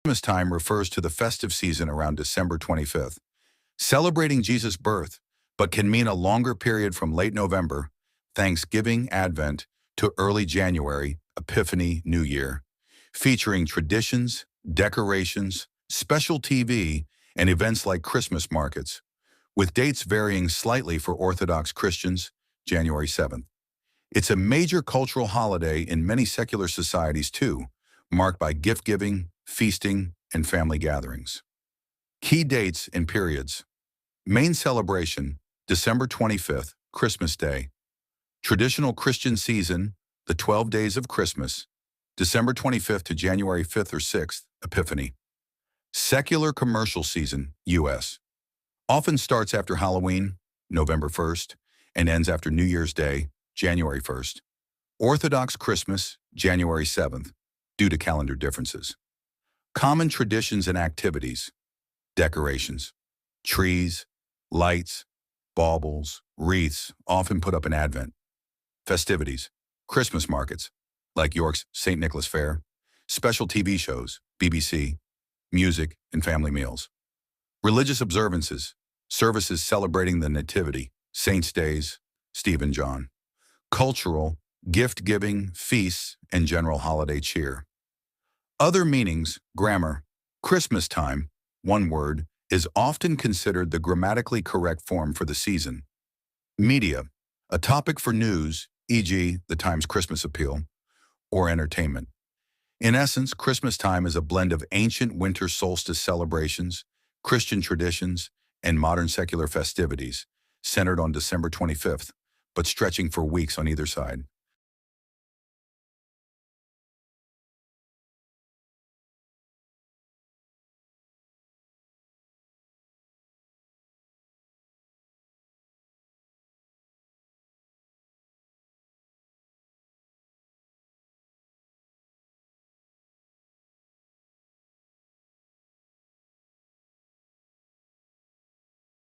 Christmas time refers to the festive season around December 25th, celebrating Jesus' birth, but can mean a longer period from late November, Thanksgiving, Advent, to early January, Epiphany, New Year, featuring traditions, decorations, special TV, and events like Christmas markets, with dates varying slightly for Orthodox Christians, January 7th. It's a major cultural holiday in many secular societies too, marked by gift-giving, feasting, and family gatherings. Key dates and periods. Main celebration, December 25th, Christmas Day. Traditional Christian season, the 12 days of Christmas, December 25th to January 5th or 6th, Epiphany. Secular commercial season, U.S. Often starts after Halloween, November 1st, and ends after New Year's Day, January 1st. Orthodox Christmas, January 7th, due to calendar differences. Common traditions and activities. Decorations. Trees, lights, baubles, wreaths, often put up in Advent. Festivities. Christmas markets, like York's St. Nicholas Fair. Special TV shows, BBC. Music and family meals. Religious observances. Services celebrating the Nativity, Saints' Days, Stephen John. Cultural, gift-giving, feasts, and general holiday cheer. Other meanings, grammar. Christmas time, one word, is often considered the grammatically correct form for the season. Media, a topic for news, e.g., the Times Christmas Appeal, or entertainment. In essence, Christmas time is a blend of ancient winter solstice celebrations, Christian traditions, and modern secular festivities, centered on December 25th, but stretching for weeks on either side.